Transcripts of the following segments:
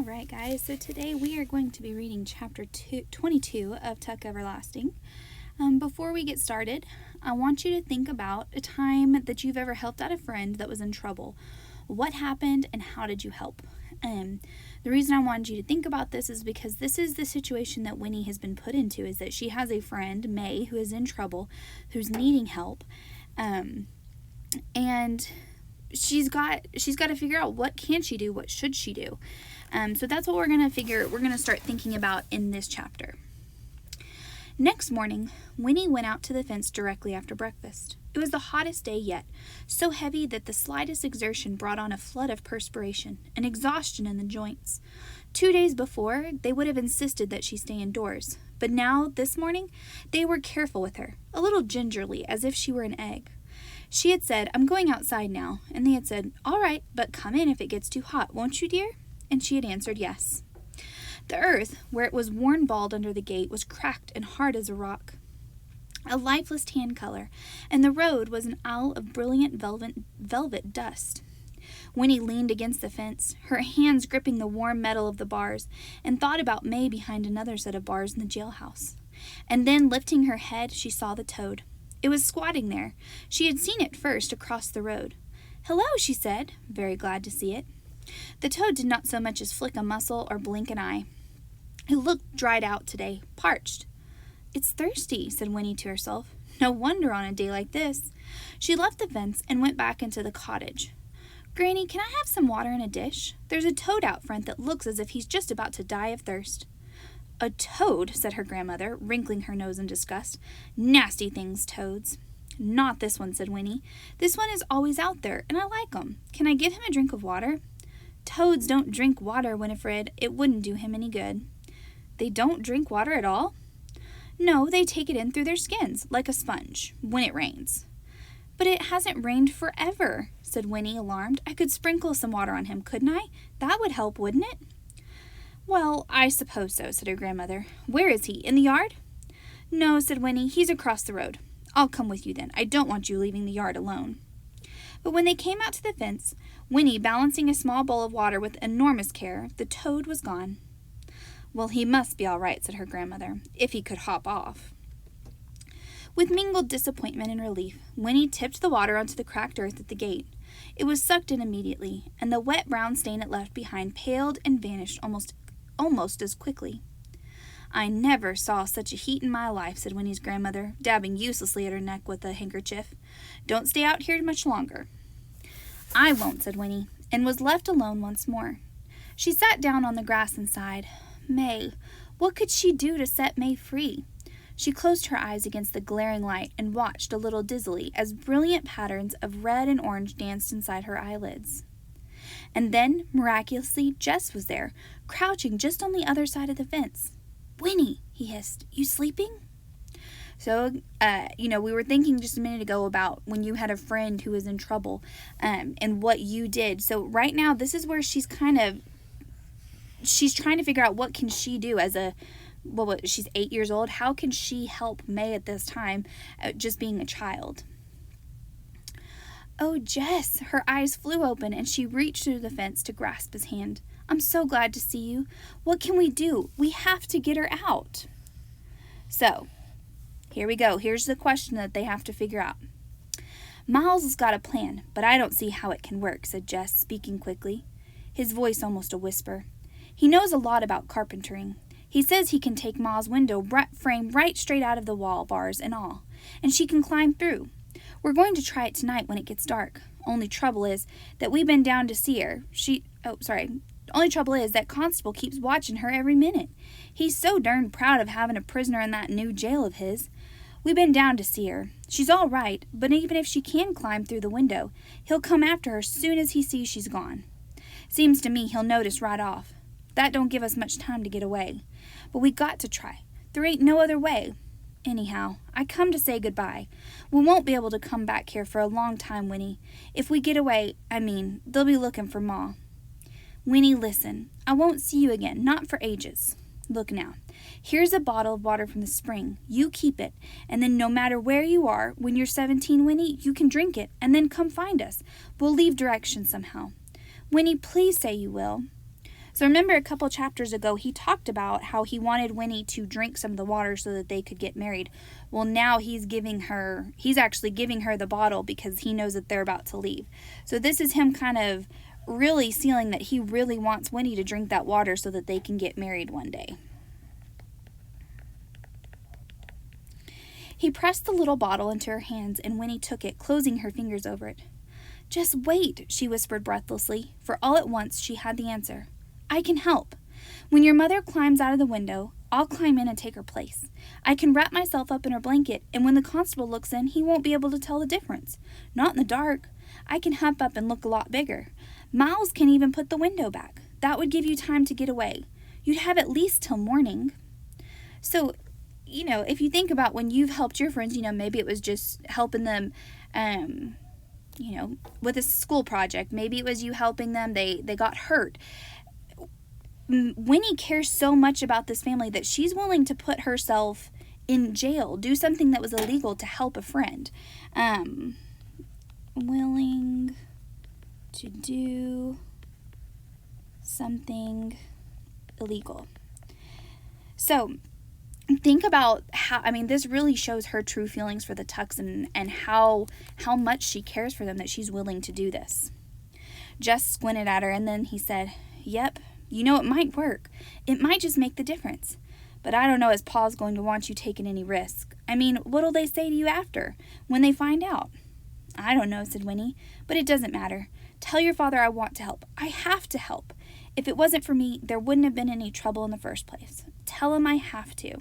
All right, guys, so today we are going to be reading chapter 22 of Tuck Everlasting. Before we get started, I want you to think about a time that you've ever helped out a friend that was in trouble. What happened and how did you help? The reason I wanted you to think about this is because this is the situation that Winnie has been put into, is that she has a friend, May, who is in trouble, who's needing help, and she's got to figure out what can she do, what should she do. So that's what we're going to start thinking about in this chapter. Next morning, Winnie went out to the fence directly after breakfast. It was the hottest day yet, so heavy that the slightest exertion brought on a flood of perspiration and exhaustion in the joints. 2 days before, they would have insisted that she stay indoors, but now, this morning, they were careful with her, a little gingerly, as if she were an egg. She had said, "I'm going outside now," and they had said, "All right, but come in if it gets too hot, won't you, dear?" And she had answered yes. The earth, where it was worn bald under the gate, was cracked and hard as a rock, a lifeless tan color, and the road was an owl of brilliant velvet dust. Winnie leaned against the fence, her hands gripping the warm metal of the bars, and thought about May behind another set of bars in the jailhouse. And then, lifting her head, she saw the toad. It was squatting there. She had seen it first across the road. "Hello," she said, very glad to see it. The toad did not so much as flick a muscle or blink an eye. It looked dried out today, parched. "It's thirsty," said Winnie to herself. No wonder on a day like this. She left the fence and went back into the cottage. "Granny, can I have some water in a dish? There's a toad out front that looks as if he's just about to die of thirst." "A toad," said her grandmother, wrinkling her nose in disgust. "Nasty things, toads." "Not this one," said Winnie. "This one is always out there, and I like 'em. Can I give him a drink of water?" "Toads don't drink water, Winifred. It wouldn't do him any good." "They don't drink water at all?" "No, they take it in through their skins, like a sponge, when it rains." "But it hasn't rained forever," said Winnie, alarmed. "I could sprinkle some water on him, couldn't I? That would help, wouldn't it?" "Well, I suppose so," said her grandmother. "Where is he? In the yard?" "No," said Winnie. "He's across the road." "I'll come with you then. I don't want you leaving the yard alone." But when they came out to the fence, Winnie balancing a small bowl of water with enormous care, the toad was gone. "Well, he must be all right," said her grandmother, "if he could hop off." With mingled disappointment and relief, Winnie tipped the water onto the cracked earth at the gate. It was sucked in immediately, and the wet brown stain it left behind paled and vanished almost as quickly. "I never saw such a heat in my life," said Winnie's grandmother, dabbing uselessly at her neck with a handkerchief. "Don't stay out here much longer." "I won't," said Winnie, and was left alone once more. She sat down on the grass and sighed. May. What could she do to set May free? She closed her eyes against the glaring light and watched a little dizzily as brilliant patterns of red and orange danced inside her eyelids. And then, miraculously, Jess was there, crouching just on the other side of the fence. "Winnie," he hissed, "you sleeping?" So, we were thinking just a minute ago about when you had a friend who was in trouble, and what you did. So right now, this is where she's trying to figure out what can she do as she's 8 years old. How can she help May at this time, just being a child? "Oh, Jess," her eyes flew open and she reached through the fence to grasp his hand. "I'm so glad to see you. What can we do? We have to get her out." So, here we go. Here's the question that they have to figure out. "Miles has got a plan, but I don't see how it can work," said Jess, speaking quickly, his voice almost a whisper. "He knows a lot about carpentering. He says he can take Ma's window frame right straight out of the wall, bars and all, and she can climb through. We're going to try it tonight when it gets dark. Only trouble is that we've been down to see her. Only trouble is that Constable keeps watching her every minute. He's so darn proud of having a prisoner in that new jail of his. We've been down to see her. She's all right, but even if she can climb through the window, he'll come after her soon as he sees she's gone. Seems to me he'll notice right off. That don't give us much time to get away. But we got to try. There ain't no other way. Anyhow, I come to say goodbye. We won't be able to come back here for a long time, Winnie. If we get away, they'll be looking for Ma. Winnie, listen. I won't see you again, not for ages. Look now. Here's a bottle of water from the spring. You keep it, and then no matter where you are, when you're 17, Winnie, you can drink it, and then come find us. We'll leave directions somehow. Winnie, please say you will." So remember a couple chapters ago, he talked about how he wanted Winnie to drink some of the water so that they could get married. Well, now he's actually giving her the bottle because he knows that they're about to leave. So this is him kind of really sealing that he really wants Winnie to drink that water so that they can get married one day. He pressed the little bottle into her hands, and Winnie took it, closing her fingers over it. "Just wait," she whispered breathlessly, for all at once she had the answer. "I can help. When your mother climbs out of the window, I'll climb in and take her place. I can wrap myself up in her blanket, and when the constable looks in, he won't be able to tell the difference. Not in the dark. I can hump up and look a lot bigger. Miles can even put the window back. That would give you time to get away. You'd have at least till morning." So, if you think about when you've helped your friends, maybe it was just helping them, with a school project. Maybe it was you helping them. They got hurt. Winnie cares so much about this family that she's willing to put herself in jail, do something that was illegal to help a friend. Willing to do something illegal. So think about how, this really shows her true feelings for the Tucks and how much she cares for them, that she's willing to do this. Jess squinted at her, and then he said, "Yep, it might work. It might just make the difference. But I don't know as Pa's going to want you taking any risk. What'll they say to you after, when they find out?" "I don't know," said Winnie, "but it doesn't matter. Tell your father I want to help. I have to help. If it wasn't for me, there wouldn't have been any trouble in the first place. Tell him I have to."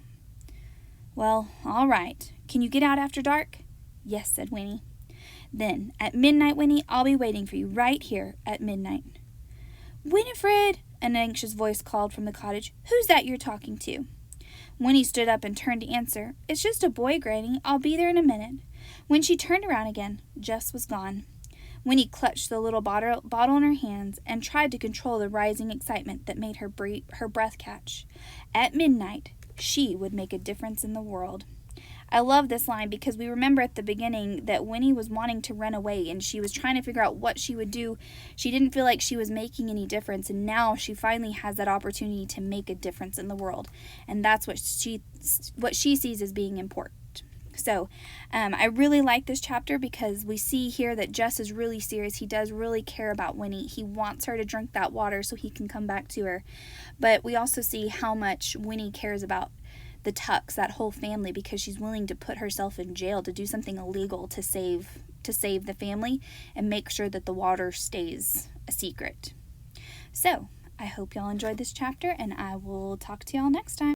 "Well, all right. Can you get out after dark?" "Yes," said Winnie. "Then, at midnight, Winnie, I'll be waiting for you right here at midnight." "Winifred!" an anxious voice called from the cottage. "Who's that you're talking to?" Winnie stood up and turned to answer. "It's just a boy, Granny. I'll be there in a minute." When she turned around again, Jess was gone. Winnie clutched the little bottle in her hands and tried to control the rising excitement that made her breath catch. At midnight, she would make a difference in the world. I love this line because we remember at the beginning that Winnie was wanting to run away and she was trying to figure out what she would do. She didn't feel like she was making any difference, and now she finally has that opportunity to make a difference in the world, and that's what she sees as being important. So I really like this chapter because we see here that Jess is really serious. He does really care about Winnie. He wants her to drink that water so he can come back to her. But we also see how much Winnie cares about the Tucks, that whole family, because she's willing to put herself in jail to do something illegal to save the family and make sure that the water stays a secret. So I hope y'all enjoyed this chapter, and I will talk to y'all next time.